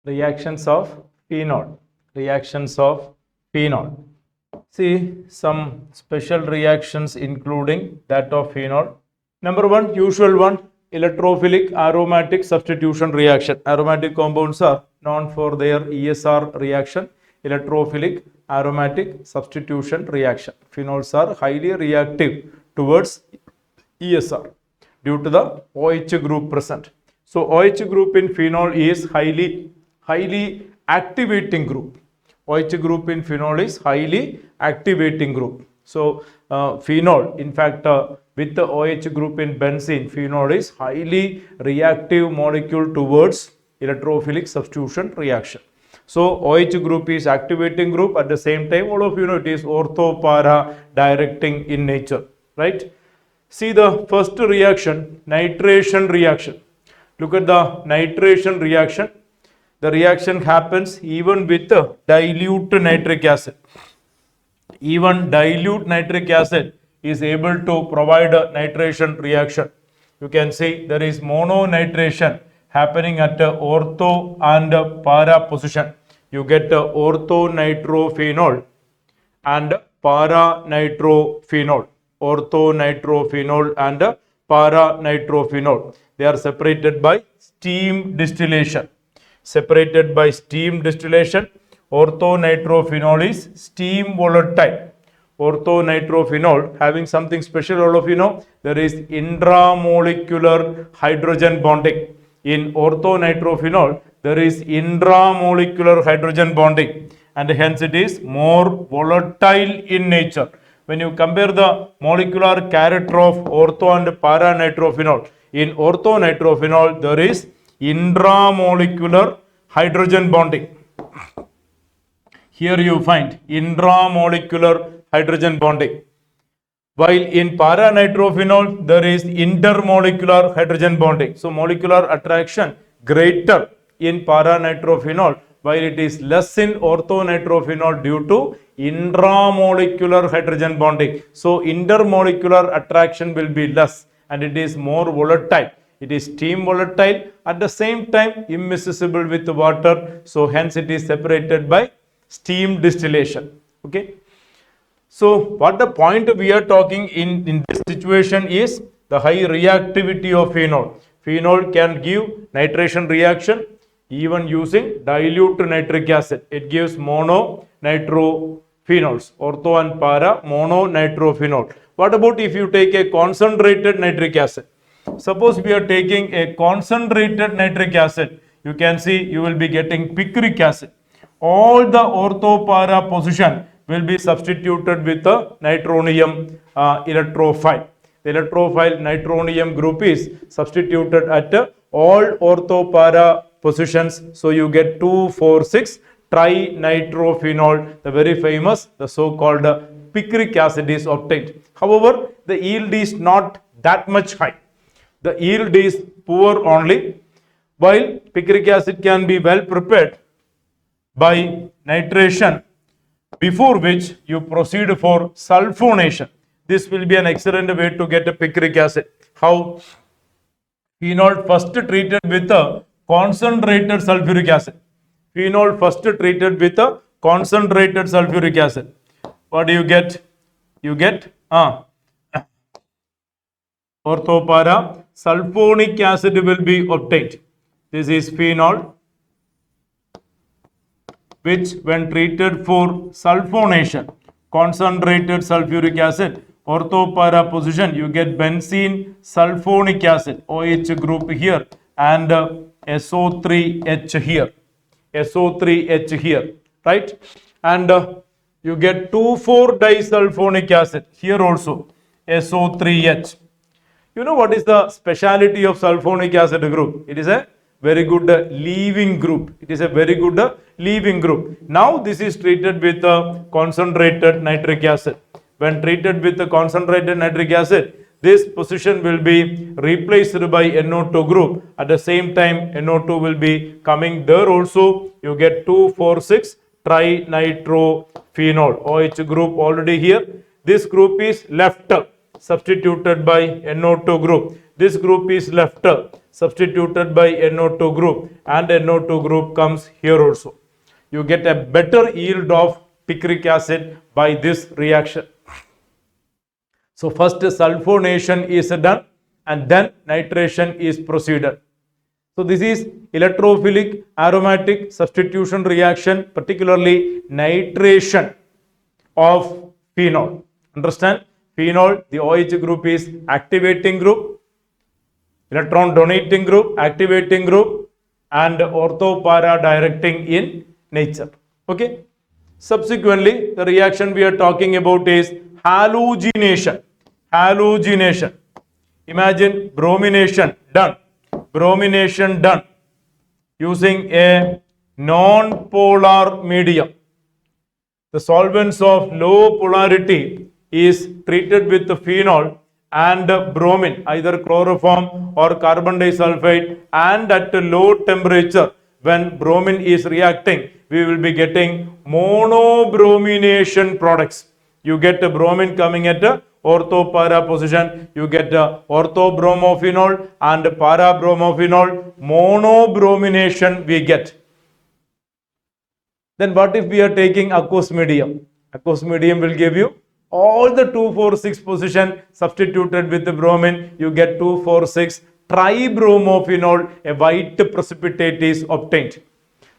reactions of phenol. Reactions of phenol. See some special reactions including that of phenol. Number one, usual one, electrophilic aromatic substitution reaction. Aromatic compounds are known for their ESR reaction, electrophilic aromatic substitution reaction. Phenols are highly reactive towards ESR due to the OH group present. So OH group in phenol is highly activating group. OH group in phenol is highly activating group. So phenol, in fact, with the OH group in benzene, phenol is highly reactive molecule towards electrophilic substitution reaction. So OH group is activating group. At the same time, all of you know it is ortho-para directing in nature, right? See the first reaction, nitration reaction. Look at the nitration reaction. The reaction happens even with dilute nitric acid. Even dilute nitric acid is able to provide a nitration reaction. You can see there is mononitration happening at ortho and para position. You get orthonitrophenol and para-nitrophenol. Orthonitrophenol and para-nitrophenol. They are separated by steam distillation. Separated by steam distillation. Orthonitrophenol is steam volatile. Orthonitrophenol having something special, all of you know, there is intramolecular hydrogen bonding. In orthonitrophenol, there is intramolecular hydrogen bonding and hence it is more volatile in nature. When you compare the molecular character of ortho and para-nitrophenol, in orthonitrophenol there is intramolecular hydrogen bonding. Here you find intramolecular hydrogen bonding. While in para-nitrophenol there is intermolecular hydrogen bonding. So molecular attraction greater in para-nitrophenol while it is less in orthonitrophenol due to intramolecular hydrogen bonding. So intermolecular attraction will be less and it is more volatile. It is steam volatile, at the same time immiscible with water. So hence it is separated by steam distillation. Okay. So what the point we are talking in this situation is the high reactivity of phenol. Phenol can give nitration reaction even using dilute nitric acid. It gives mono-nitrophenols, ortho and para mono-nitrophenol. What about if you take a concentrated nitric acid? Suppose we are taking a concentrated nitric acid, you can see you will be getting picric acid. All the ortho-para position will be substituted with the nitronium electrophile. The electrophile nitronium group is substituted at all ortho-para positions. So you get 2,4,6 trinitrophenol, the very famous, the so-called picric acid is obtained. However, the yield is not that much high. The yield is poor only. While picric acid can be well prepared by nitration, before which you proceed for sulfonation. This will be an excellent way to get a picric acid. How? Phenol first treated with a concentrated sulfuric acid. Phenol first treated with a concentrated sulfuric acid. What do you get? You get ortho-para sulfonic acid will be obtained. This is phenol, which when treated for sulfonation, concentrated sulfuric acid, ortho-para position, you get benzene sulfonic acid, OH group here and SO3H here, SO3H here, right? And you get 2,4-disulfonic acid here also, SO3H. You know what is the speciality of sulfonic acid group? It is a very good leaving group. It is a very good leaving group. Now this is treated with concentrated nitric acid. When treated with the concentrated nitric acid, this position will be replaced by NO2 group. At the same time, NO2 will be coming there also. You get 2,4,6 trinitrophenol. OH group already here. This group is left, substituted by NO2 group. This group is left, substituted by NO2 group, and NO2 group comes here also. You get a better yield of picric acid by this reaction. So first sulfonation is done and then nitration is proceeded. So this is electrophilic aromatic substitution reaction, particularly nitration of phenol. Understand? Phenol, the OH group is activating group, electron donating group, activating group, and ortho-para directing in nature. Okay. Subsequently, the reaction we are talking about is halogenation. Halogenation. Imagine bromination done. Bromination done using a non-polar medium. The solvents of low polarity is treated with the phenol and bromine, either chloroform or carbon disulfide, and at a low temperature, when bromine is reacting, we will be getting monobromination products. You get a bromine coming at a ortho-para position, you get ortho-bromophenol and para-bromophenol, monobromination we get. Then what if we are taking aqueous medium? Aqueous medium will give you all the 2,4,6 position substituted with the bromine, you get 2,4,6 tribromophenol, a white precipitate is obtained.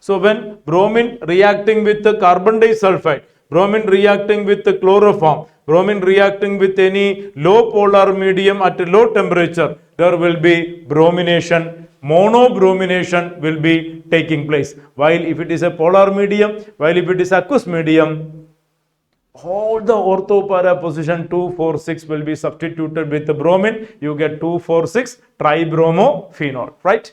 So when bromine reacting with the carbon disulfide, bromine reacting with the chloroform, bromine reacting with any low polar medium at a low temperature, there will be bromination, monobromination will be taking place. While if it is a polar medium, while if it is aqueous medium, all the ortho-para position 2,4,6 will be substituted with the bromine, you get 2,4,6 tribromophenol, right?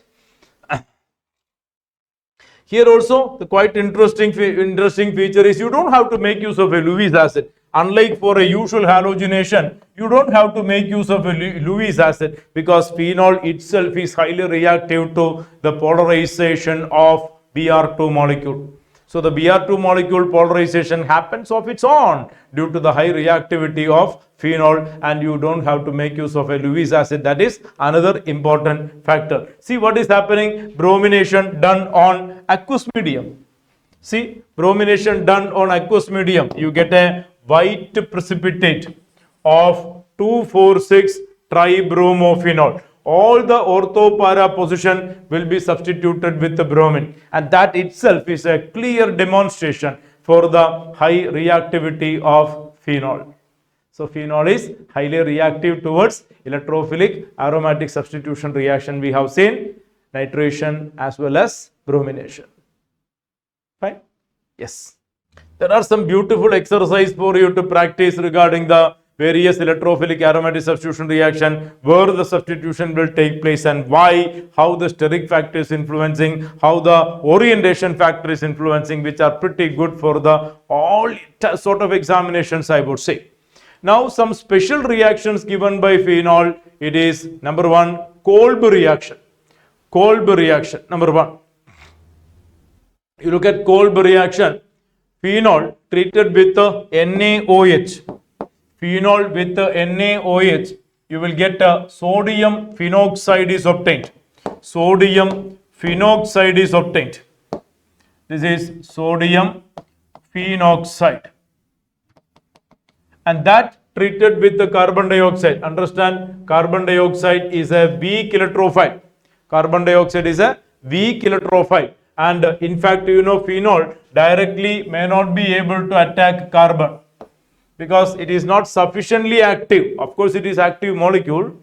Here also the quite interesting feature is you don't have to make use of a Lewis acid. Unlike for a usual halogenation, you don't have to make use of a Lewis acid, because phenol itself is highly reactive to the polarization of Br2 molecule. So the Br2 molecule polarization happens of its own due to the high reactivity of phenol, and you don't have to make use of a Lewis acid. That is another important factor. See what is happening. Bromination done on aqueous medium. See, bromination done on aqueous medium. You get a white precipitate of 2,4,6 tribromophenol. All the ortho-para position will be substituted with the bromine, and that itself is a clear demonstration for the high reactivity of phenol. So phenol is highly reactive towards electrophilic aromatic substitution reaction. We have seen nitration as well as bromination. Fine? Yes. There are some beautiful exercises for you to practice regarding the various electrophilic aromatic substitution reaction, where the substitution will take place and why, how the steric factor is influencing, how the orientation factor is influencing, which are pretty good for the all sort of examinations, I would say. Now some special reactions given by phenol. It is number one, Kolbe reaction. Kolbe reaction, number one. You look at Kolbe reaction, phenol treated with the NaOH. Phenol with the NaOH, you will get a sodium phenoxide is obtained. Sodium phenoxide is obtained. This is sodium phenoxide. And that treated with the carbon dioxide. Understand, carbon dioxide is a weak electrophile. Carbon dioxide is a weak electrophile. And in fact, you know, phenol directly may not be able to attack carbon, because it is not sufficiently active. Of course, it is active molecule,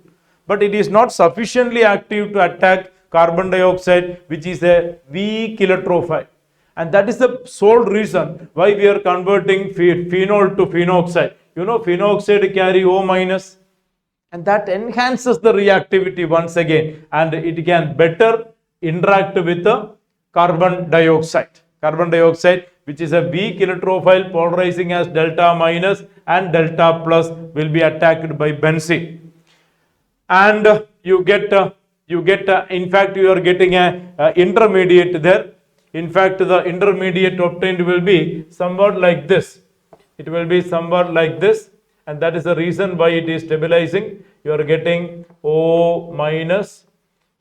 but it is not sufficiently active to attack carbon dioxide, which is a weak electrophile. And that is the sole reason why we are converting phenol to phenoxide. You know, phenoxide carry O minus, and that enhances the reactivity once again, and it can better interact with the carbon dioxide. Carbon dioxide, which is a weak electrophile polarizing as delta minus and delta plus, will be attacked by benzene, and you get in fact you are getting a intermediate there. In fact, the intermediate obtained will be somewhat like this. It will be somewhat like this, and that is the reason why it is stabilizing. You are getting O minus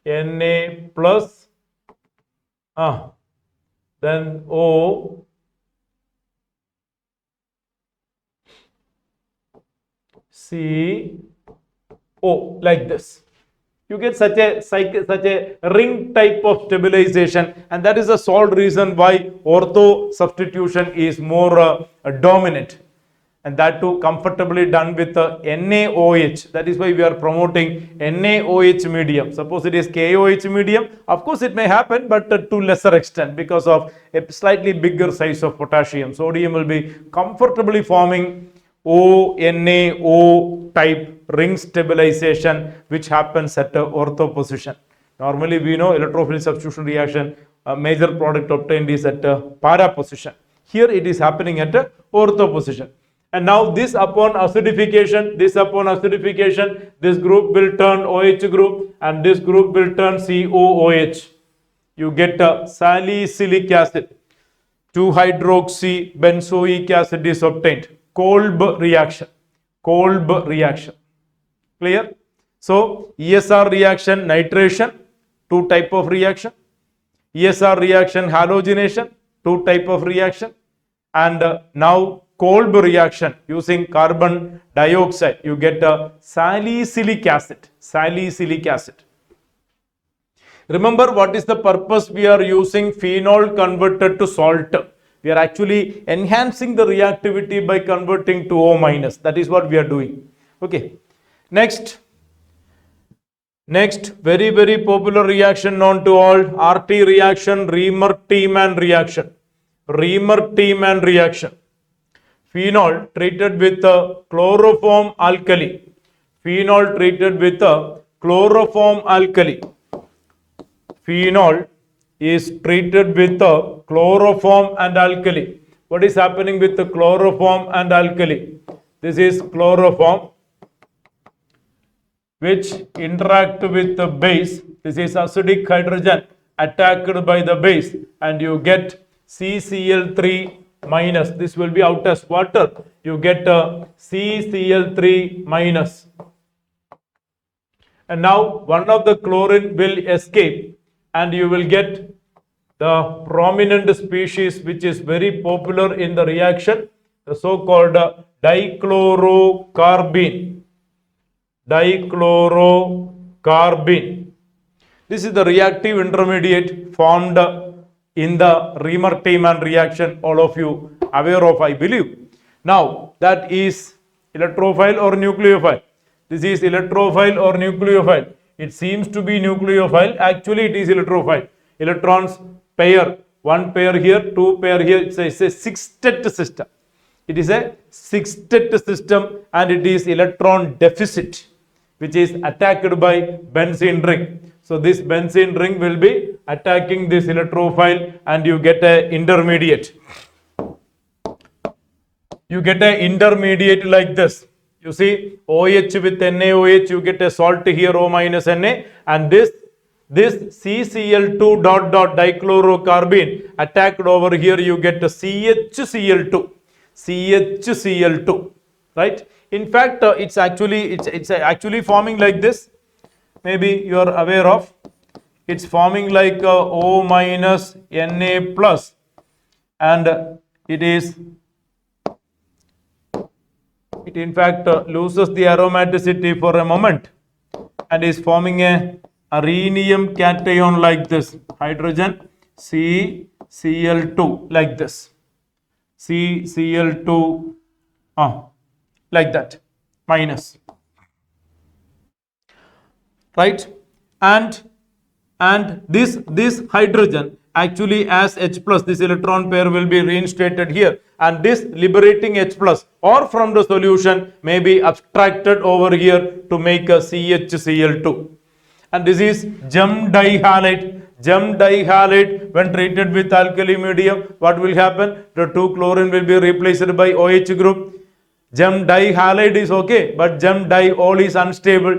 Na plus, then O, C, O, like this. You get such a ring type of stabilization, and that is the sole reason why ortho substitution is more dominant, and that too comfortably done with NaOH. That is why we are promoting NaOH medium. Suppose it is KOH medium, of course it may happen, but to lesser extent because of a slightly bigger size of potassium. Sodium will be comfortably forming ONaO type ring stabilization, which happens at ortho position. Normally we know electrophilic substitution reaction, major product obtained is at para position. Here it is happening at ortho position. And now this upon acidification, this group will turn OH group and this group will turn COOH. You get salicylic acid. 2-hydroxy benzoic acid is obtained. Kolbe reaction. Clear? So ESR reaction, nitration, 2 type of reaction. ESR reaction, halogenation, 2 type of reaction. And now Kolbe reaction using carbon dioxide, you get a salicylic acid. Remember what is the purpose we are using phenol converted to salt? We are actually enhancing the reactivity by converting to O minus. That is what we are doing. Okay. Next, very, very popular reaction known to all, RT reaction, Reimer-Tiemann reaction. Phenol treated with a chloroform alkali. Phenol is treated with a chloroform and alkali. What is happening with the chloroform and alkali? This is chloroform which interact with the base. This is acidic hydrogen attacked by the base, and you get CCl3 minus. This will be out as water. You get a CCl3 minus. And now one of the chlorine will escape, and you will get the prominent species which is very popular in the reaction, the so-called dichlorocarbene. This is the reactive intermediate formed in the Reimer-Tiemann reaction, all of you aware of, I believe. Now that is electrophile or nucleophile. This is electrophile or nucleophile. It seems to be nucleophile. Actually it is electrophile. Electrons pair, 1 pair here, 2 pair here. It's a sextet system. It is a sextet system, and it is electron deficit, which is attacked by benzene ring. So this benzene ring will be attacking this electrophile, and you get a intermediate. You get a intermediate like this. You see OH with NaOH, you get a salt here, O minus Na, and this CCl2 dot dichlorocarbene attacked over here, you get a CHCl2, right? In fact, it's actually forming like this. Maybe you are aware of. It's forming like O minus Na plus, and it in fact loses the aromaticity for a moment and is forming a rhenium cation like this, hydrogen CCl2 like this, CCl2 like that, minus, right? And this hydrogen actually as H plus, this electron pair will be reinstated here, and this liberating H plus or from the solution may be abstracted over here to make a CHCl2. And this is gem dihalide. Gem dihalide, when treated with alkali medium, what will happen? The 2 chlorine will be replaced by OH group. Gem dihalide is okay, but gem diol is unstable.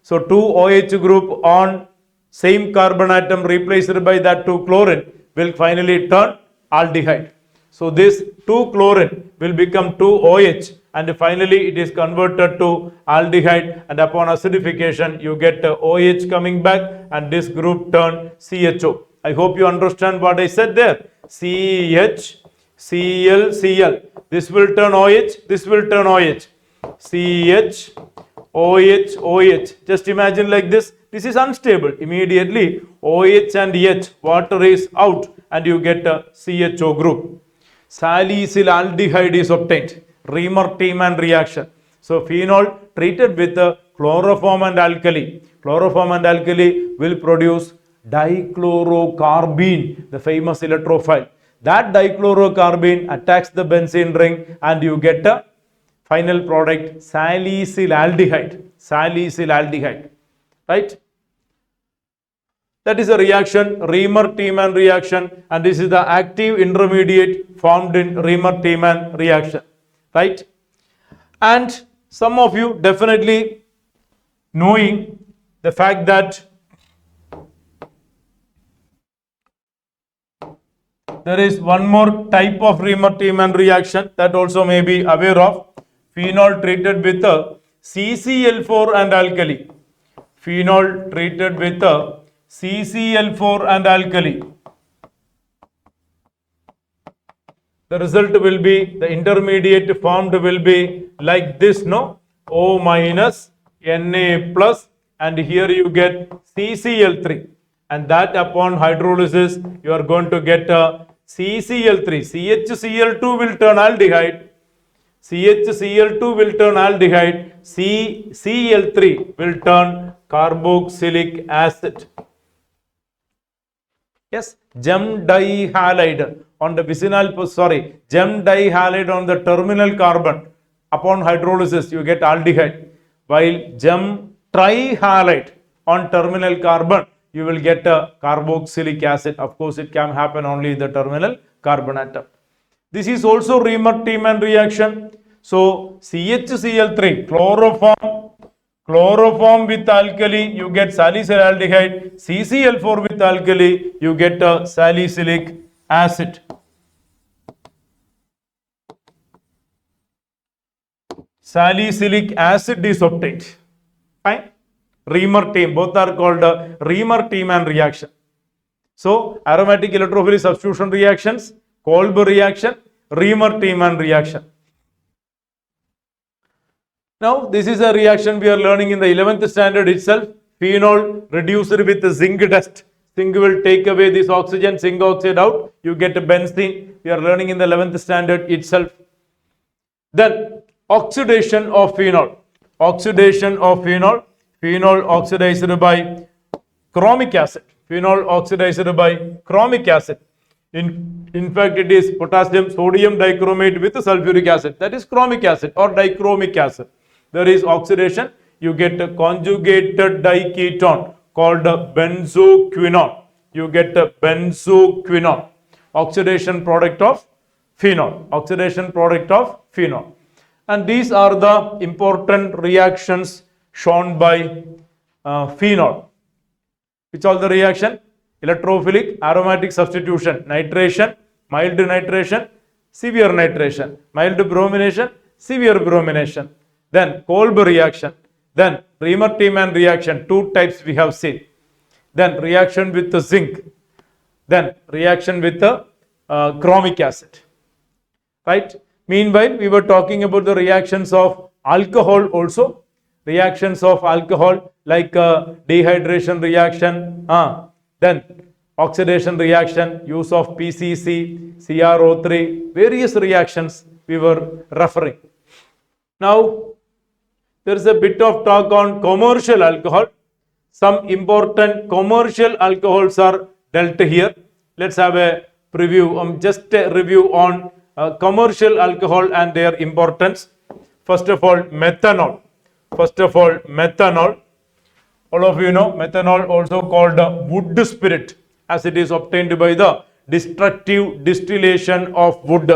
So 2 OH group on same carbon atom replaced by that 2 chlorine will finally turn aldehyde. So this 2 chlorine will become 2 OH, and finally it is converted to aldehyde, and upon acidification you get OH coming back and this group turn CHO. I hope you understand what I said there. CH, Cl, Cl. This will turn OH, this will turn OH. CH, OH, OH. Just imagine like this. This is unstable. Immediately OH and H, water is out and you get a CHO group. Salicylaldehyde is obtained. Reimer-Tiemann reaction. So phenol treated with the chloroform and alkali. Chloroform and alkali will produce dichlorocarbene, the famous electrophile. That dichlorocarbene attacks the benzene ring and you get a final product salicylaldehyde. Salicylaldehyde. Right? That is a reaction, Reimer-Tiemann reaction, and this is the active intermediate formed in Reimer-Tiemann reaction. Right? And some of you definitely knowing the fact that there is one more type of Reimer-Tiemann reaction that also may be aware of. Phenol treated with a CCl4 and alkali. Phenol treated with a CCl4 and alkali. The result will be, the intermediate formed will be like this, no? O minus, Na plus, and here you get CCl3. And that upon hydrolysis, you are going to get a CCl3. CHCl2 will turn aldehyde. CHCl2 will turn aldehyde. CCl3 will turn carboxylic acid. Yes, gem dihalide on the vicinal, gem dihalide on the terminal carbon. Upon hydrolysis, you get aldehyde. While gem trihalide on terminal carbon, you will get a carboxylic acid. Of course, it can happen only in the terminal carbon atom. This is also Reimer-Tiemann reaction. So, CHCl3, chloroform with alkali, you get salicylaldehyde. CCl4 with alkali, you get a salicylic acid. Salicylic acid is obtained. Fine. Reimer-Tiemann, both are called Reimer-Tiemann reaction. So, aromatic electrophilic substitution reactions, Kolbe reaction, Reimer-Tiemann reaction. Now, this is a reaction we are learning in the 11th standard itself. Phenol reduced with zinc dust. Zinc will take away this oxygen, zinc oxide out. You get a benzene. We are learning in the 11th standard itself. Then, oxidation of phenol. Oxidation of phenol. Phenol oxidized by chromic acid. Phenol oxidized by chromic acid. In fact, it is potassium sodium dichromate with sulfuric acid. That is chromic acid or dichromic acid. There is oxidation. You get a conjugated diketone called benzoquinone. You get a benzoquinone. Oxidation product of phenol. Oxidation product of phenol. And these are the important reactions shown by phenol. Which all the reaction? Electrophilic, aromatic substitution, nitration, mild nitration, severe nitration, mild bromination, severe bromination. Then Kolbe reaction. Then Reimer-Tiemann reaction. Two types we have seen. Then reaction with the zinc. Then reaction with the chromic acid. Right? Meanwhile, we were talking about the reactions of alcohol also. Reactions of alcohol like dehydration reaction. Then oxidation reaction, use of PCC, CrO3, various reactions we were referring. Now, there is a bit of talk on commercial alcohol. Some important commercial alcohols are dealt here. Let's have a preview, just a review on commercial alcohol and their importance. First of all, methanol. All of you know methanol also called wood spirit, as it is obtained by the destructive distillation of wood,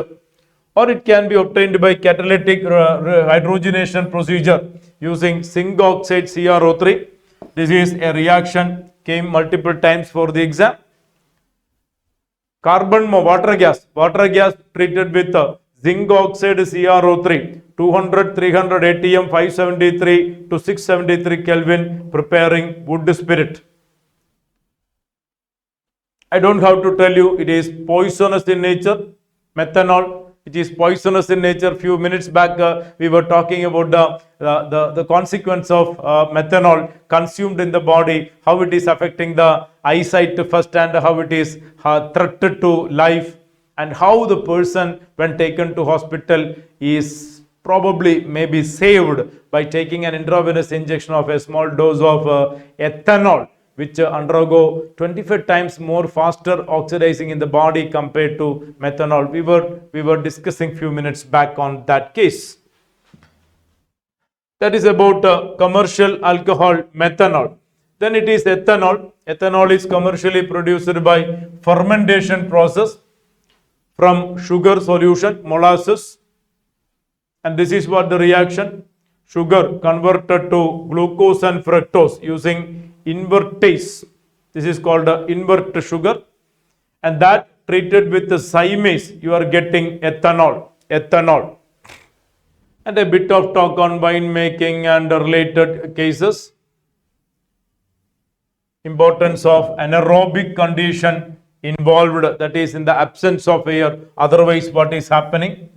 or it can be obtained by catalytic hydrogenation procedure using zinc oxide CrO3. This is a reaction, came multiple times for the exam. Water gas treated with zinc oxide CrO3 200, 300 atm, 573 to 673 Kelvin, preparing wood spirit. I don't have to tell you, it is poisonous in nature. Methanol, it is poisonous in nature. Few minutes back, we were talking about the consequence of methanol consumed in the body, how it is affecting the eyesight first, and how it is threat to life, and how the person, when taken to hospital, is probably maybe saved by taking an intravenous injection of a small dose of ethanol, which undergo 25 times more faster oxidizing in the body compared to methanol. We were discussing few minutes back on that case. That is about commercial alcohol, methanol. Then it is ethanol. Ethanol is commercially produced by fermentation process from sugar solution, molasses. And this is what the reaction: sugar converted to glucose and fructose using invertase. This is called invert sugar, and that treated with the zymase, you are getting ethanol. And a bit of talk on wine making and related cases. Importance of anaerobic condition involved, that is in the absence of air, otherwise what is happening.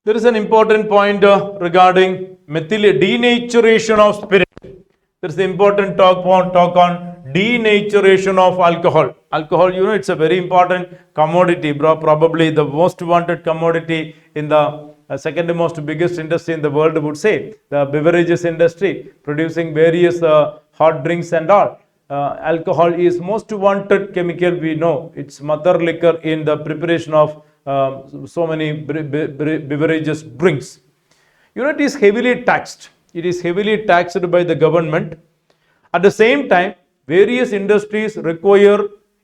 There is an important point regarding denaturation of spirit. There is an important talk on denaturation of alcohol. Alcohol, you know, it's a very important commodity, probably the most wanted commodity in the second most biggest industry in the world, would say, the beverages industry, producing various hot drinks and all. Alcohol is most wanted chemical, we know. It's mother liquor in the preparation of so many beverages, drinks. You know, it is heavily taxed. It is heavily taxed by the government. At the same time, various industries require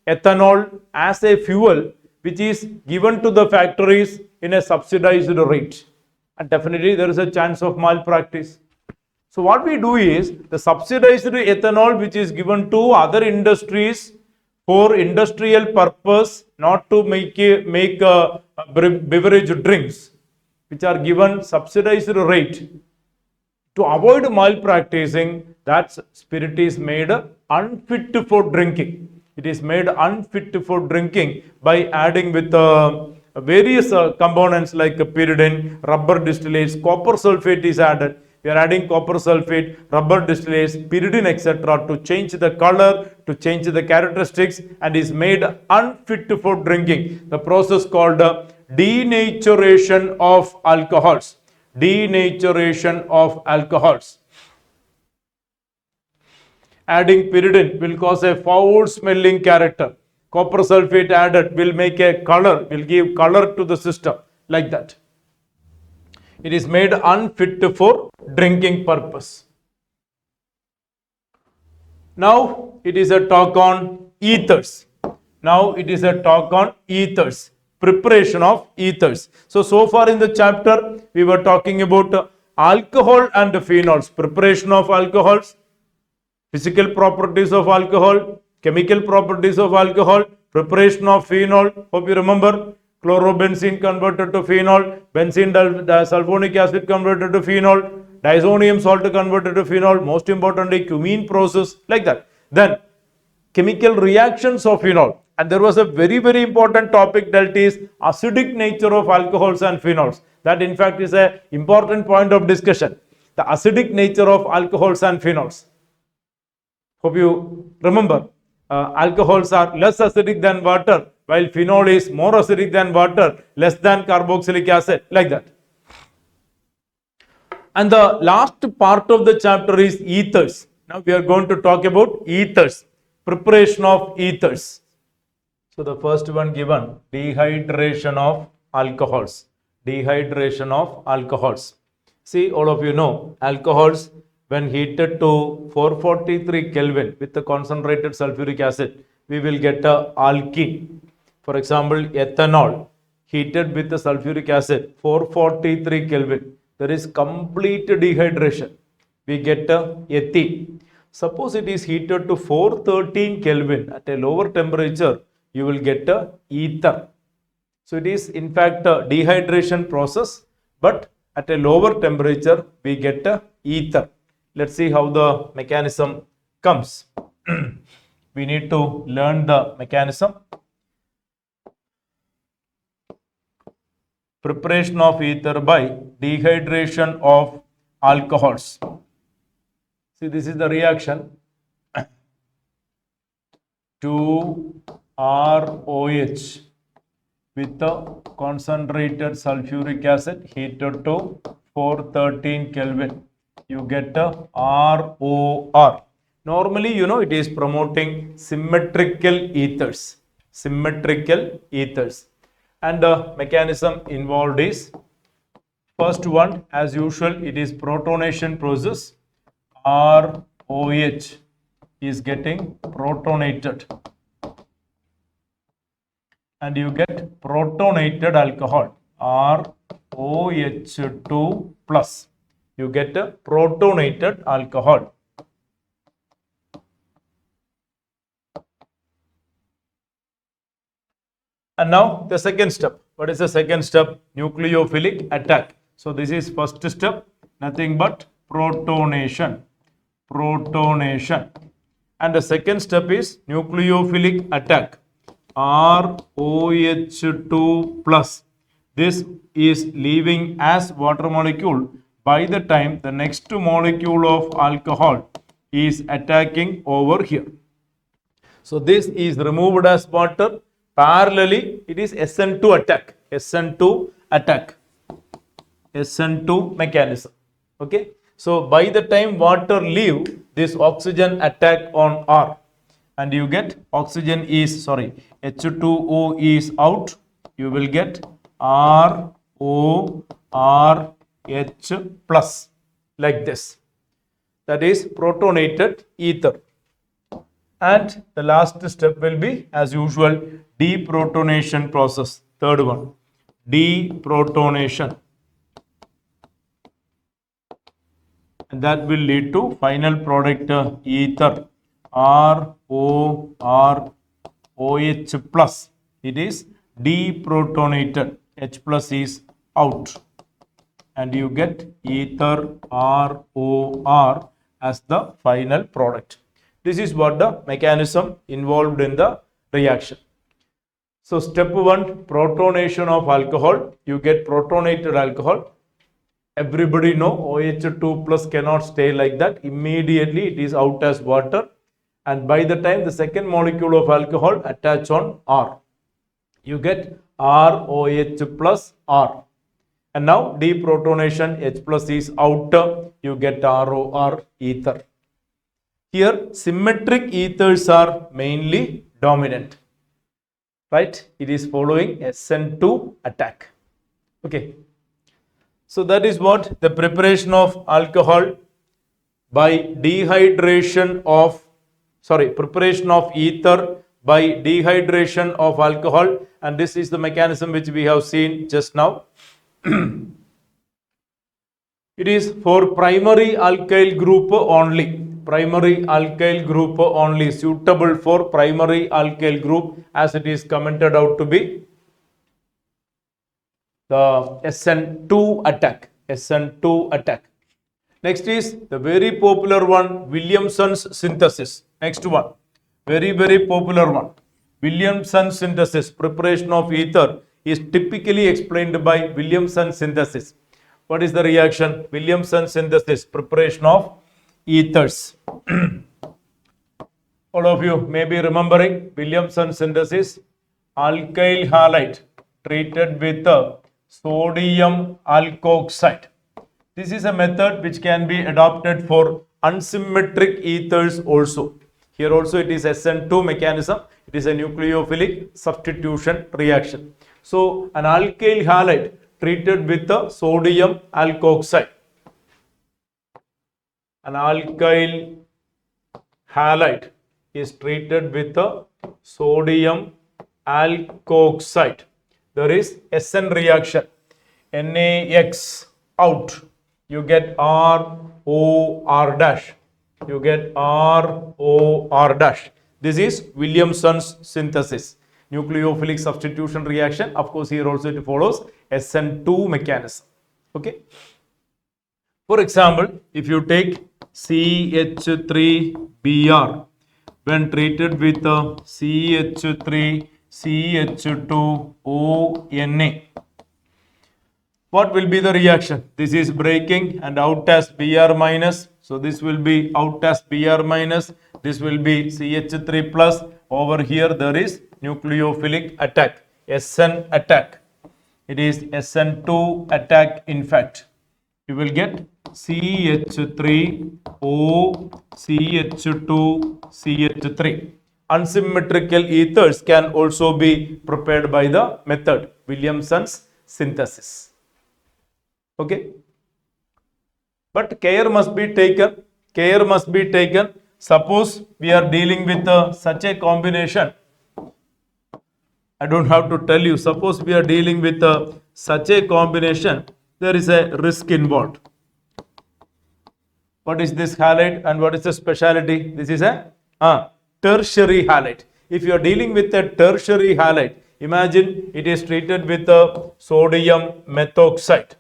ethanol as a fuel, which is given to the factories in a subsidized rate. And definitely there is a chance of malpractice. So what we do is, the subsidized ethanol which is given to other industries for industrial purpose, not to make beverage drinks, which are given subsidized rate. To avoid malpracticing, that spirit is made unfit for drinking. It is made unfit for drinking by adding with various components like pyridine, rubber distillates, copper sulfate is added. We are adding copper sulfate, rubber distillates, pyridine, etc. to change the color, to change the characteristics, and is made unfit for drinking. The process called denaturation of alcohols. Denaturation of alcohols. Adding pyridine will cause a foul smelling character. Copper sulfate added will make a color, will give color to the system, like that. It is made unfit for drinking purpose. Now it is a talk on ethers. Preparation of ethers. So far in the chapter, we were talking about alcohol and phenols, preparation of alcohols, physical properties of alcohol, chemical properties of alcohol, preparation of phenol. Hope you remember, chlorobenzene converted to phenol, benzene sulfonic acid converted to phenol, diazonium salt converted to phenol, most importantly cumene process, like that. Then chemical reactions of phenol. And there was a very, very important topic dealt is acidic nature of alcohols and phenols. That in fact is an important point of discussion. The acidic nature of alcohols and phenols. Hope you remember, alcohols are less acidic than water, while phenol is more acidic than water, less than carboxylic acid, like that. And the last part of the chapter is ethers. Now we are going to talk about ethers, preparation of ethers. So the first one given, dehydration of alcohols. Dehydration of alcohols. See, all of you know, alcohols when heated to 443 Kelvin with the concentrated sulfuric acid, we will get a alkene. For example, ethanol heated with the sulfuric acid 443 Kelvin. There is complete dehydration. We get a ethene. Suppose it is heated to 413 Kelvin at a lower temperature, you will get a ether. So it is in fact a dehydration process, but at a lower temperature we get a ether. Let's see how the mechanism comes. We need to learn the mechanism. Preparation of ether by dehydration of alcohols. See, this is the reaction. 2ROH with the concentrated sulfuric acid heated to 413 Kelvin. You get a ROR. Normally, it is promoting symmetrical ethers. Symmetrical ethers. And the mechanism involved is, first one, as usual, it is protonation process. ROH is getting protonated. And you get protonated alcohol, ROH2 plus. You get a protonated alcohol. And now the second step. What is the second step? Nucleophilic attack. So this is first step, nothing but protonation. Protonation. And the second step is nucleophilic attack. ROH2 plus. This is leaving as water molecule by the time the next molecule of alcohol is attacking over here. So this is removed as water. Parallelly, it is SN2 attack. SN2 attack. SN2 mechanism. Okay. So by the time water leave, this oxygen attack on R. And you get oxygen is, H2O is out. You will get RORH plus, like this. That is protonated ether. And the last step will be, as usual, deprotonation process. Third one, deprotonation. And that will lead to final product ether, ROROH plus. It is deprotonated. H plus is out. And you get ether ROR as the final product. This is what the mechanism involved in the reaction. So step 1, protonation of alcohol. You get protonated alcohol. Everybody know OH2 plus cannot stay like that. Immediately it is out as water. And by the time the second molecule of alcohol attach on R, you get ROH plus R. And now deprotonation, H plus is out. You get ROR ether. Here symmetric ethers are mainly dominant. Right? It is following SN2 attack. Okay. So that is what the preparation of alcohol by dehydration of, preparation of ether by dehydration of alcohol, and this is the mechanism which we have seen just now. It is for primary alkyl group only. Primary alkyl group only, suitable for primary alkyl group, as it is commented out to be the SN2 attack. SN2 attack. Next is the very popular one, Williamson's synthesis. Next one, very popular one, Williamson synthesis. Preparation of ether is typically explained by Williamson synthesis. What is the reaction? Williamson synthesis, preparation of ethers. All of you may be remembering Williamson synthesis. Alkyl halide treated with sodium alkoxide. This is a method which can be adopted for unsymmetric ethers also. Here also it is SN2 mechanism. It is a nucleophilic substitution reaction. So an alkyl halide treated with the sodium alkoxide. An alkyl halide is treated with the sodium alkoxide. There is SN reaction. NaX out. You get ROR dash. You get ROR dash. This is Williamson's synthesis. nucleophilic substitution reaction. Of course, here also it follows SN2 mechanism. Okay. For example, if you take CH3Br when treated with CH3CH2ONA, what will be the reaction? This is breaking and out as Br minus. So this will be out as Br minus. This will be CH3 plus. Over here there is nucleophilic attack, SN attack. It is SN2 attack in fact. You will get CH3O, CH2, CH3. Unsymmetrical ethers can also be prepared by the method Williamson's synthesis. Okay. But care must be taken. Care must be taken. Suppose we are dealing with such a combination. I don't have to tell you. Suppose we are dealing with such a combination. There is a risk involved. What is this halide and what is the speciality? This is a tertiary halide. If you are dealing with a tertiary halide, imagine it is treated with sodium methoxide.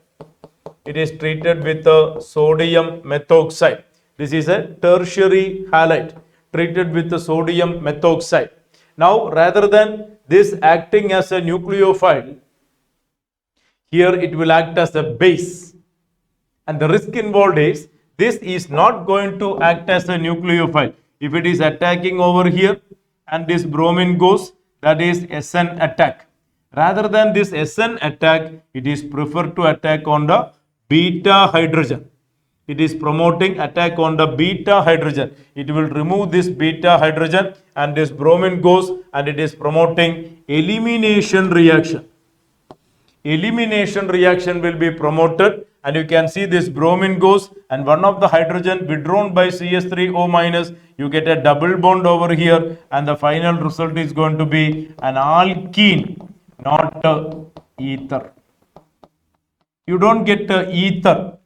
It is treated with sodium methoxide. This is a tertiary halide treated with the sodium methoxide. Now, rather than this acting as a nucleophile, here it will act as a base. And the risk involved is this is not going to act as a nucleophile. If it is attacking over here and this bromine goes, that is SN attack. Rather than this SN attack, it is preferred to attack on the beta hydrogen. It is promoting attack on the beta hydrogen. It will remove this beta hydrogen and this bromine goes and it is promoting elimination reaction. Elimination reaction will be promoted and you can see this bromine goes and one of the hydrogen withdrawn by CH3O minus, you get a double bond over here and the final result is going to be an alkene, not ether. You don't get ether.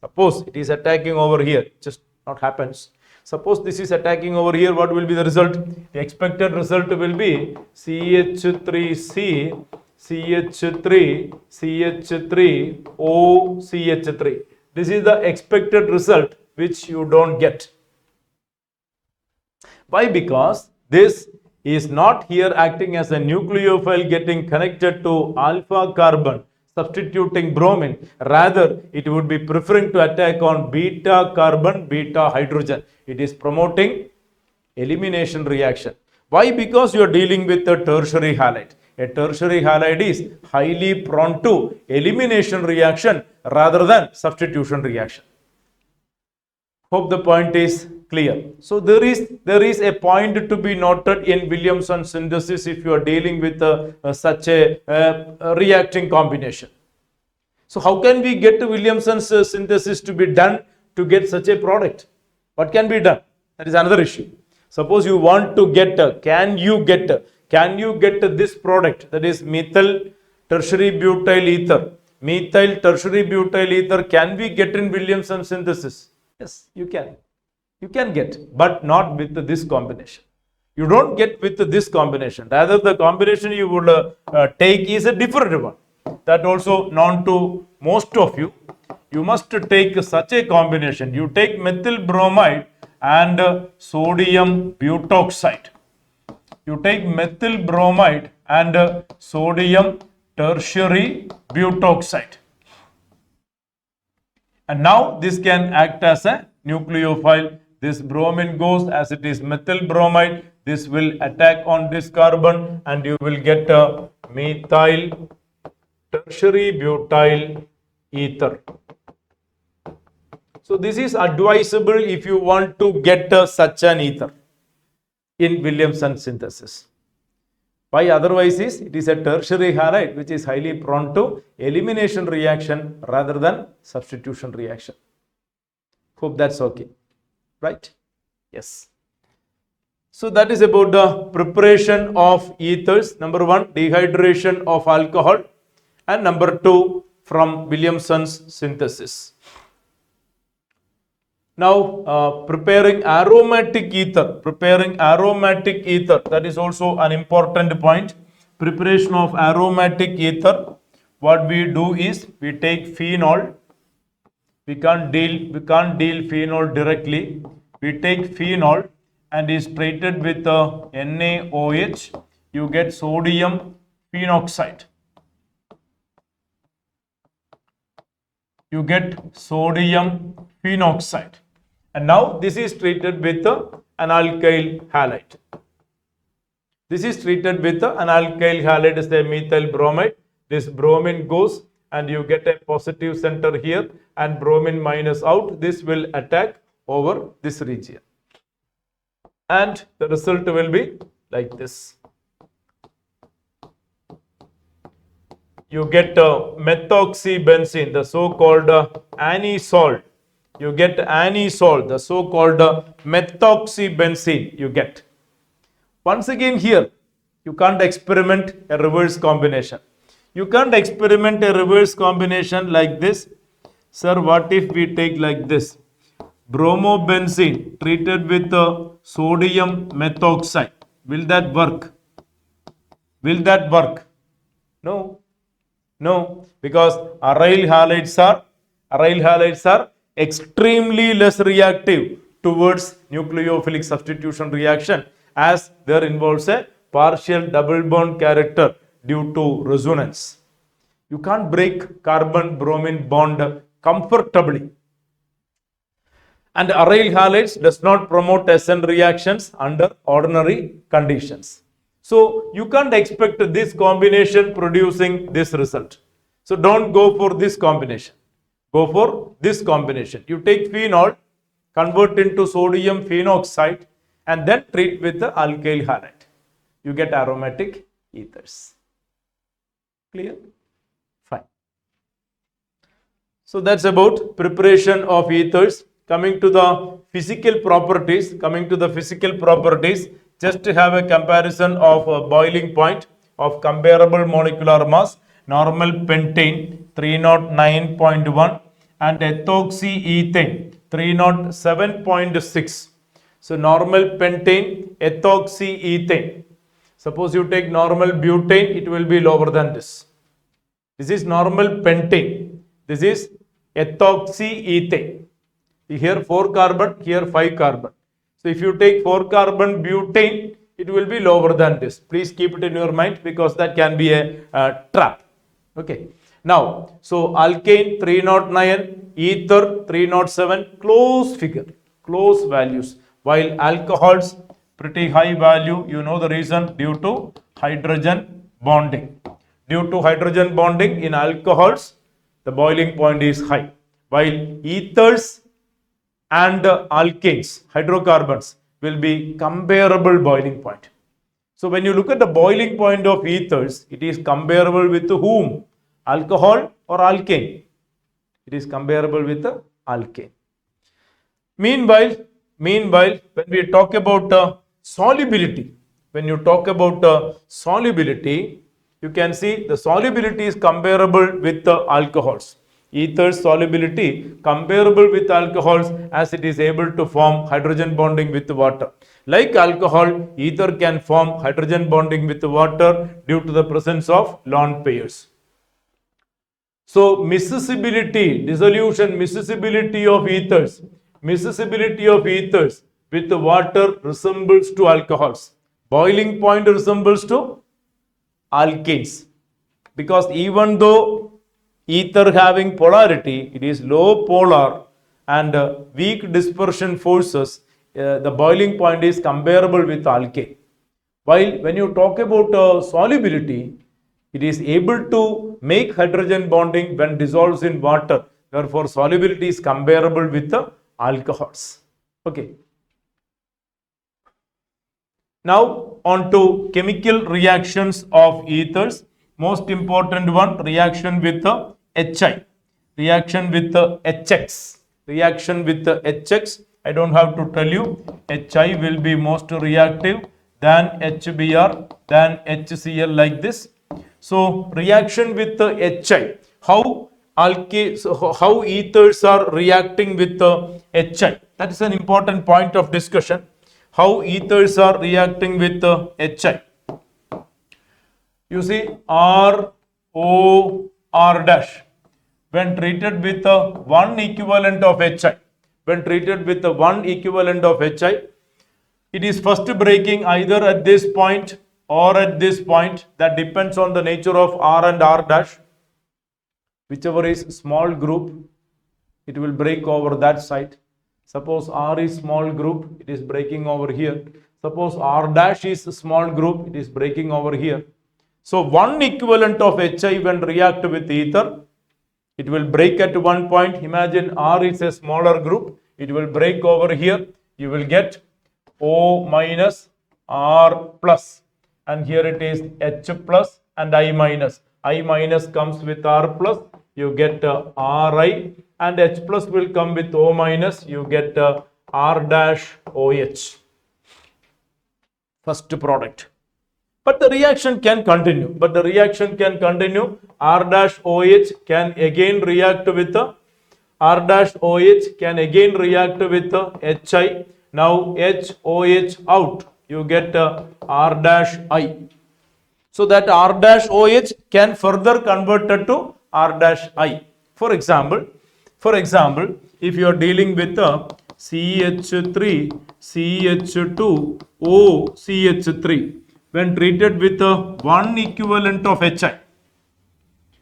Suppose it is attacking over here, just not happens. Suppose this is attacking over here, what will be the result? The expected result will be CH3C, CH3, CH3, O, CH3. This is the expected result which you don't get. Why? Because this is not here acting as a nucleophile getting connected to alpha carbon, substituting bromine. Rather, it would be preferring to attack on beta carbon, beta hydrogen. It is promoting elimination reaction. Why? Because you are dealing with a tertiary halide. A tertiary halide is highly prone to elimination reaction rather than substitution reaction. Hope the point is clear. So there is a point to be noted in Williamson synthesis if you are dealing with such a reacting combination. So how can we get Williamson's synthesis to be done to get such a product? What can be done? That is another issue. Suppose you want to get, can you get this product, that is methyl tertiary butyl ether? Methyl tertiary butyl ether, can we get in Williamson synthesis? Yes, you can. You can get, but not with this combination. You don't get with this combination. Rather, the combination you would take is a different one. That also known to most of you. You must take such a combination. You take methyl bromide and sodium butoxide. You take methyl bromide and sodium tertiary butoxide. And now this can act as a nucleophile. This bromine goes as it is methyl bromide. This will attack on this carbon and you will get a methyl tertiary butyl ether. So this is advisable if you want to get such an ether in Williamson synthesis. Why otherwise is it is a tertiary halide which is highly prone to elimination reaction rather than substitution reaction. Hope that's okay, right? Yes. So that is about the preparation of ethers. Number one, dehydration of alcohol, and number two, from Williamson's synthesis. Now, preparing aromatic ether, that is also an important point. Preparation of aromatic ether, what we do is we take phenol. We can't deal phenol directly. We take phenol and is treated with NaOH. You get sodium phenoxide. You get sodium phenoxide. And now this is treated with an alkyl halide. This is treated with an alkyl halide, is the methyl bromide. This bromine goes and you get a positive center here and bromine minus out. This will attack over this region. And the result will be like this. You get methoxybenzene, the so-called anisole. You get anisole, the so-called methoxybenzene you get. Once again here, you can't experiment a reverse combination. You can't experiment a reverse combination like this. Sir, what if we take like this? Bromobenzene treated with sodium methoxide. Will that work? Will that work? No. No, because aryl halides are extremely less reactive towards nucleophilic substitution reaction, as there involves a partial double bond character due to resonance. You can't break carbon-bromine bond comfortably. And aryl halides does not promote SN reactions under ordinary conditions. So you can't expect this combination producing this result. So don't go for this combination. Go for this combination. You take phenol, convert into sodium phenoxide, and then treat with the alkyl halide. You get aromatic ethers. Clear? Fine. So that's about preparation of ethers. Coming to the physical properties, just to have a comparison of a boiling point of comparable molecular mass, normal pentane 309.1 and ethoxyethane 307.6. So normal pentane, ethoxyethane. Suppose you take normal butane, it will be lower than this. This is normal pentane. This is ethoxyethane. Here 4 carbon, here 5 carbon. So if you take 4 carbon butane, it will be lower than this. Please keep it in your mind because that can be a trap. Okay. Now, so alkane 309, ether 307, close figure, close values. While alcohols, pretty high value. You know the reason, due to hydrogen bonding. Due to hydrogen bonding in alcohols, the boiling point is high. While ethers and alkanes, hydrocarbons, will be comparable boiling point. So when you look at the boiling point of ethers, it is comparable with whom? Alcohol or alkane? It is comparable with the alkane. Meanwhile, when we talk about solubility, you can see the solubility is comparable with the alcohols. Ether's solubility comparable with alcohols as it is able to form hydrogen bonding with water. Like alcohol, ether can form hydrogen bonding with water due to the presence of lone pairs. So miscibility, dissolution, miscibility of ethers with water resembles to alcohols. Boiling point resembles to alkanes. Because even though ether having polarity, it is low polar and weak dispersion forces, the boiling point is comparable with alkane. While when you talk about solubility, it is able to make hydrogen bonding when dissolves in water. Therefore, solubility is comparable with the alcohols. Okay. Now on to chemical reactions of ethers. Most important one, reaction with the HI, reaction with the HX. I don't have to tell you, HI will be most reactive than HBr, than HCl, like this. So reaction with the HI, how so how ethers are reacting with HI. That is an important point of discussion. How ethers are reacting with HI. You see R, O, R dash. When treated with one equivalent of HI, when treated with one equivalent of HI, it is first breaking either at this point or at this point. That depends on the nature of R and R dash. Whichever is small group, it will break over that side. Suppose R is small group, it is breaking over here. Suppose R dash is small group, it is breaking over here. So one equivalent of HI when react with ether, it will break at one point. Imagine R is a smaller group, it will break over here. You will get O minus R plus, and here it is H plus and I minus. I minus comes with R plus, you get Ri, and H plus will come with O minus, you get R dash OH. First product. But the reaction can continue. R dash OH can again react with R dash OH can again react with HI. Now HOH out, you get R dash I. So that R dash OH can further converted to R dash I. For example, if you are dealing with CH3, CH2, OCH3, when treated with one equivalent of HI,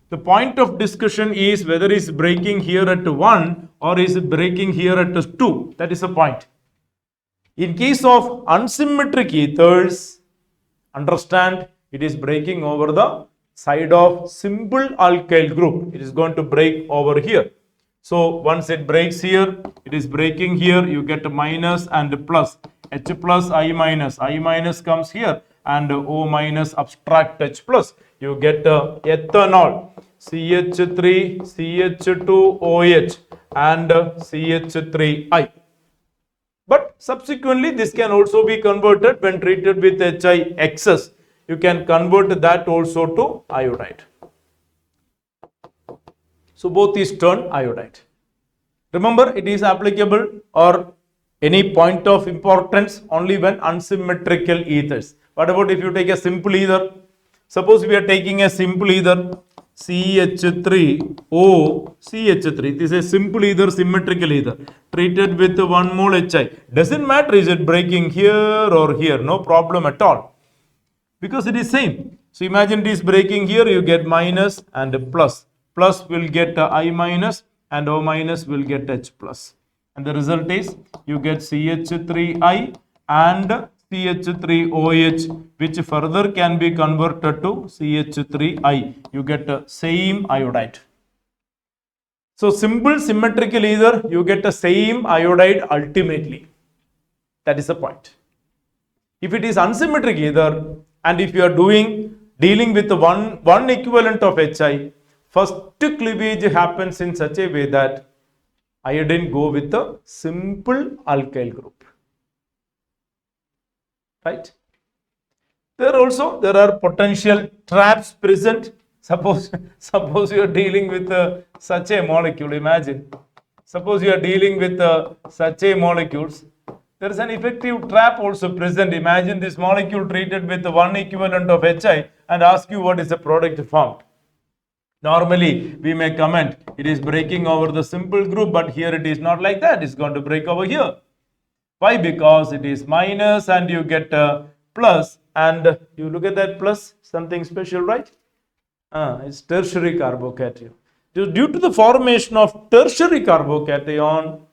the point of discussion is whether it is breaking here at 1 or is breaking here at 2. That is the point. In case of unsymmetric ethers, understand it is breaking over the side of simple alkyl group. It is going to break over here. So once it breaks here, it is breaking here, you get a minus and a plus. H plus I minus comes here, and O minus abstract H plus. You get ethanol, CH3, CH2OH and CH3I. But subsequently this can also be converted when treated with HI excess. You can convert that also to iodide. So both is turned iodide. Remember, it is applicable or any point of importance only when unsymmetrical ethers. What about if you take a simple ether? Suppose we are taking a simple ether CH3O CH3. This is a simple ether, symmetrical ether treated with 1 mole HI. Doesn't matter is it breaking here or here, no problem at all, because it is same. So imagine it is breaking here, you get minus and plus. Plus will get I minus and O minus will get H plus. And the result is you get CH3I and CH3OH, which further can be converted to CH3I. You get the same iodide. So simple symmetrical ether, you get the same iodide ultimately. That is the point. If it is unsymmetric ether, and if you are dealing with one equivalent of HI, first cleavage happens in such a way that iodine go with a simple alkyl group. Right? There are potential traps present. Suppose you are dealing with such a molecule. Imagine. Suppose you are dealing with such a molecules. There is an effective trap also present. Imagine this molecule treated with one equivalent of HI and ask you what is the product formed. Normally, we may comment it is breaking over the simple group, but here it is not like that. It's going to break over here. Why? Because it is minus and you get a plus, and you look at that plus, something special, right? It's tertiary carbocation. Due to the formation of tertiary carbocation,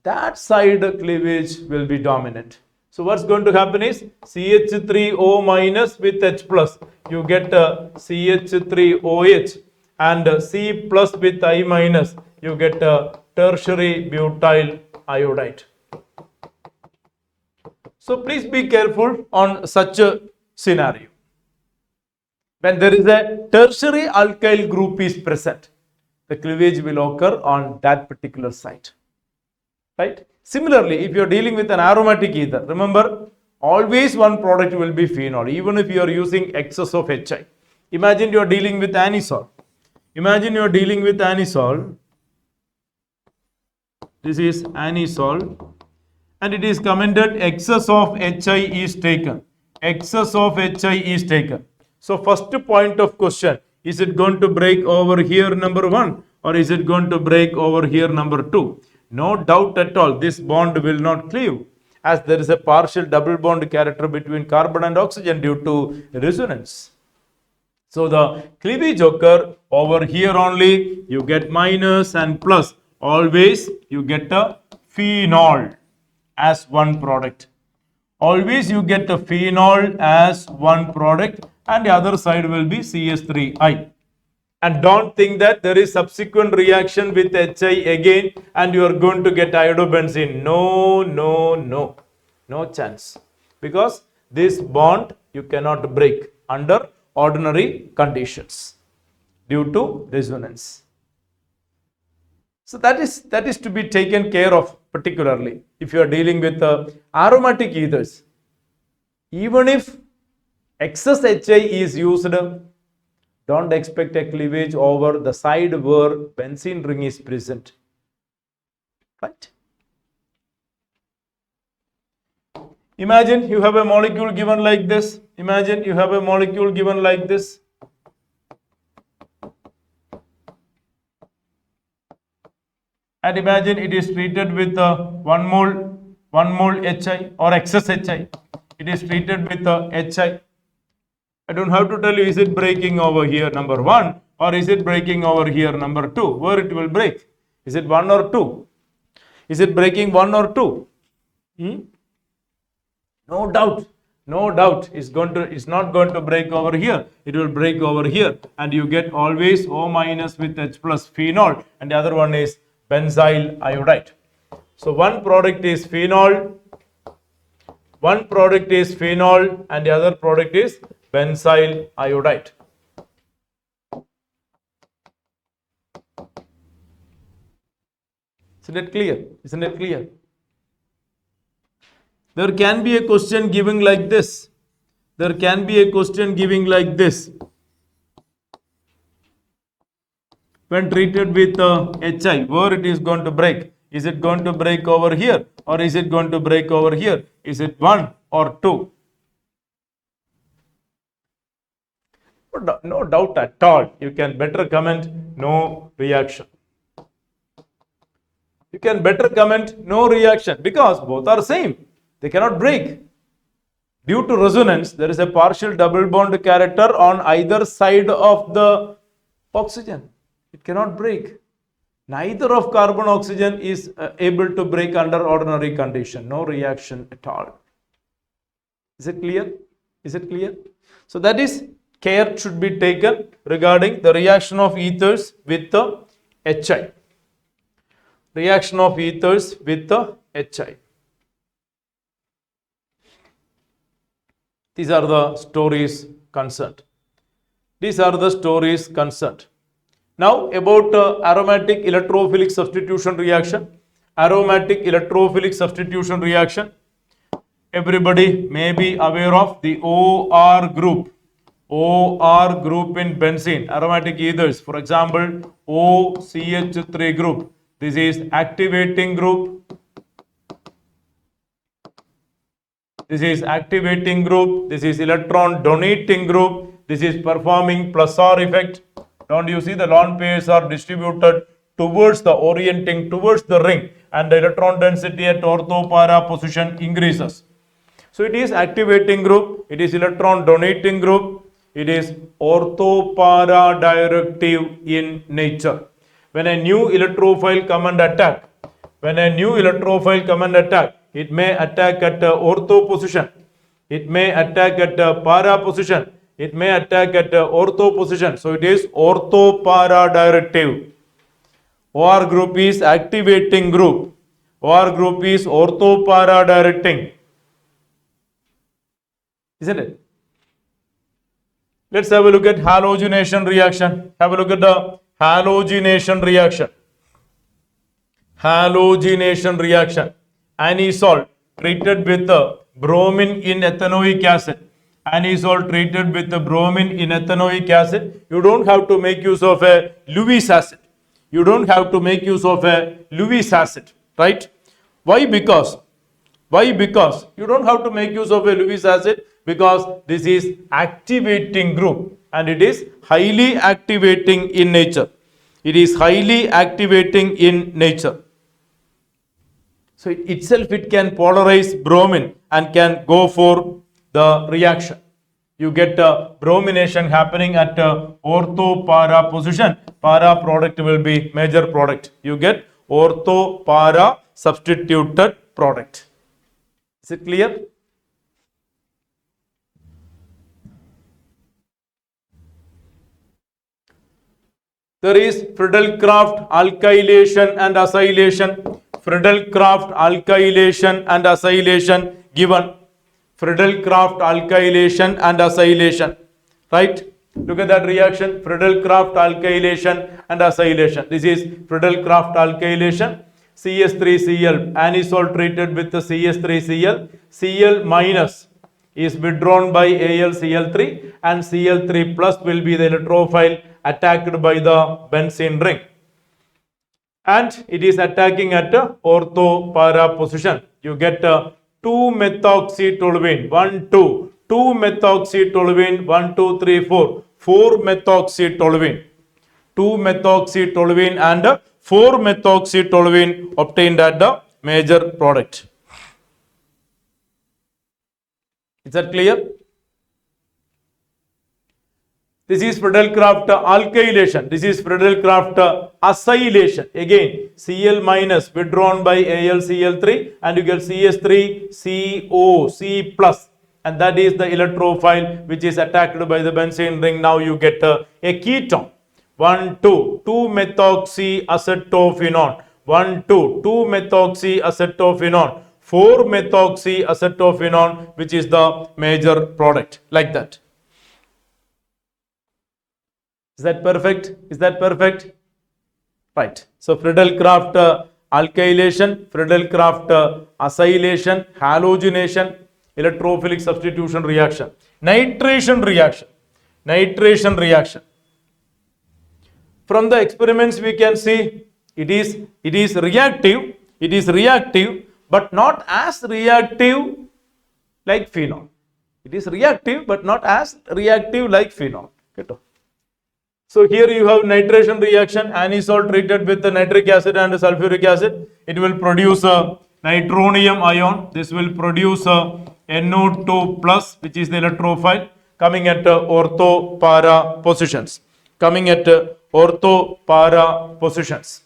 that side cleavage will be dominant. So what's going to happen is CH3O minus with H plus. You get CH3OH. And C plus with I minus, you get a tertiary butyl iodide. So please be careful on such a scenario. When there is a tertiary alkyl group is present, the cleavage will occur on that particular site. Right? Similarly, if you are dealing with an aromatic ether, remember, always one product will be phenol, even if you are using excess of HI. Imagine you are dealing with anisole. Imagine you are dealing with anisole. This is anisole, and it is commented excess of HI is taken. Excess of HI is taken. So first point of question, is it going to break over here number 1 or is it going to break over here number 2? No doubt at all, this bond will not cleave, as there is a partial double bond character between carbon and oxygen due to resonance. So the cleavage occur over here only, you get minus and plus, always you get a phenol as one product. Always you get a phenol as one product, and the other side will be CS3I. And don't think that there is subsequent reaction with HI again and you are going to get iodobenzene. No, no, no. No chance. Because this bond you cannot break under ordinary conditions due to resonance. So that is to be taken care of, particularly if you are dealing with aromatic ethers. Even if excess HI is used, don't expect a cleavage over the side where benzene ring is present. Right? Imagine you have a molecule given like this. Imagine you have a molecule given like this. And imagine it is treated with 1 mole HI or excess HI. It is treated with HI. I don't have to tell you, is it breaking over here number 1 or is it breaking over here number 2? Where it will break? Is it 1 or 2? Is it breaking 1 or 2? No doubt. No doubt. It's not going to break over here. It will break over here. And you get always O minus with H plus phenol, and the other one is benzyl iodide. So one product is phenol. One product is phenol and the other product is benzyl iodide. Isn't it clear? Isn't it clear? There can be a question giving like this. There can be a question giving like this. When treated with HI, where it is going to break? Is it going to break over here or is it going to break over here? Is it 1 or 2? No doubt at all. You can better comment no reaction. You can better comment no reaction because both are same. They cannot break. Due to resonance, there is a partial double bond character on either side of the oxygen. It cannot break. Neither of carbon oxygen is able to break under ordinary condition. No reaction at all. Is it clear? Is it clear? So that is, care should be taken regarding the reaction of ethers with the HI. Reaction of ethers with the HI. These are the stories concerned. These are the stories concerned. Now about aromatic electrophilic substitution reaction. Aromatic electrophilic substitution reaction. Everybody may be aware of the OR group. OR group in benzene, aromatic ethers. For example, OCH3 group. This is activating group. This is activating group. This is electron donating group. This is performing plus or effect. Don't you see the lone pairs are distributed towards the orienting towards the ring, and the electron density at ortho para position increases. So it is activating group. It is electron donating group. It is ortho para directive in nature. When a new electrophile come and attack, it may attack at ortho position. It may attack at para position. It may attack at ortho position. So it is ortho para directive. OR group is activating group. OR group is ortho para directing. Isn't it? Let's have a look at halogenation reaction. Have a look at the halogenation reaction. Halogenation reaction. Anisole treated with bromine in ethanoic acid. anisole treated with the bromine in ethanoic acid, you don't have to make use of a Lewis acid. You don't have to make use of a Lewis acid, right? Why? Because you don't have to make use of a Lewis acid, because this is activating group and it is highly activating in nature. It is highly activating in nature. So itself it can polarize bromine and can go for the reaction. You get bromination happening at ortho-para position. Para product will be major product. You get ortho-para substituted product. Is it clear? There is Friedel-Crafts alkylation and acylation. Friedel-Crafts alkylation and acylation given. Friedel-Crafts alkylation and acylation, right? Look at that reaction, Friedel-Crafts alkylation and acylation. This is Friedel-Crafts alkylation, CS3Cl, anisole treated with the CS3Cl, Cl minus is withdrawn by AlCl3 and Cl3 plus will be the electrophile attacked by the benzene ring. And it is attacking at ortho-para position. You get 2-methoxytoluene, 1, 2, 2-methoxytoluene, 1, 2, 3, 4, 4-methoxytoluene, 2-methoxytoluene and 4-methoxytoluene obtained at the major product. Is that clear? This is Friedel-Crafts alkylation. This is Friedel-Crafts acylation. Again, Cl minus withdrawn by AlCl3 and you get CS3CO, C plus, and that is the electrophile which is attacked by the benzene ring. Now you get a ketone. 1, 2, 2-methoxyacetophenone. 1, 2, 2-methoxyacetophenone. 4-methoxyacetophenone, which is the major product, like that. Is that perfect? Is that perfect? Right. So Friedel-Crafts alkylation, Friedel-Crafts acylation, halogenation, electrophilic substitution reaction, nitration reaction, nitration reaction. From the experiments we can see it is reactive, but not as reactive like phenol. It is reactive but not as reactive like phenol. So here you have nitration reaction, anisole treated with the nitric acid and sulfuric acid. It will produce a nitronium ion. This will produce a NO2 plus, which is the electrophile, coming at ortho-para positions. Coming at ortho-para positions.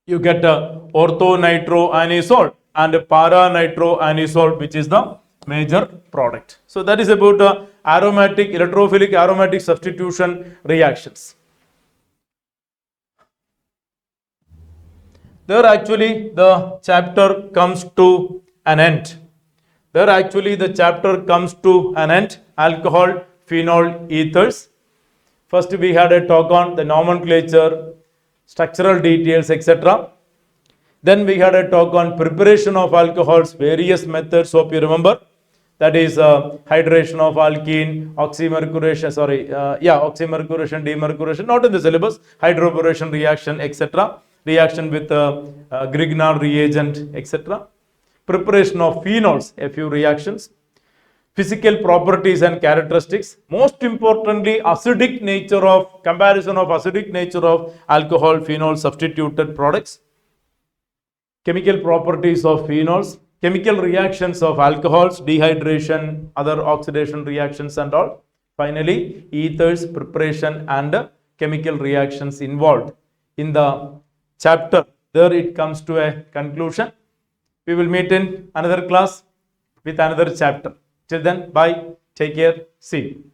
You get ortho-nitroanisole and para-nitroanisole, which is the major product. So that is about aromatic, electrophilic aromatic substitution reactions. There actually the chapter comes to an end. Alcohol, phenol, ethers. First we had a talk on the nomenclature, structural details, etc. Then we had a talk on preparation of alcohols, various methods, hope you remember. That is hydration of alkene, oxymercuration, demercuration, not in the syllabus, hydroboration reaction, etc. Reaction with Grignard reagent, etc. Preparation of phenols, a few reactions. Physical properties and characteristics. Most importantly, comparison of acidic nature of alcohol, phenol, substituted products. Chemical properties of phenols. Chemical reactions of alcohols, dehydration, other oxidation reactions and all. Finally, ethers, preparation and chemical reactions involved in the chapter. There it comes to a conclusion. We will meet in another class with another chapter. Till then, bye, take care, see you.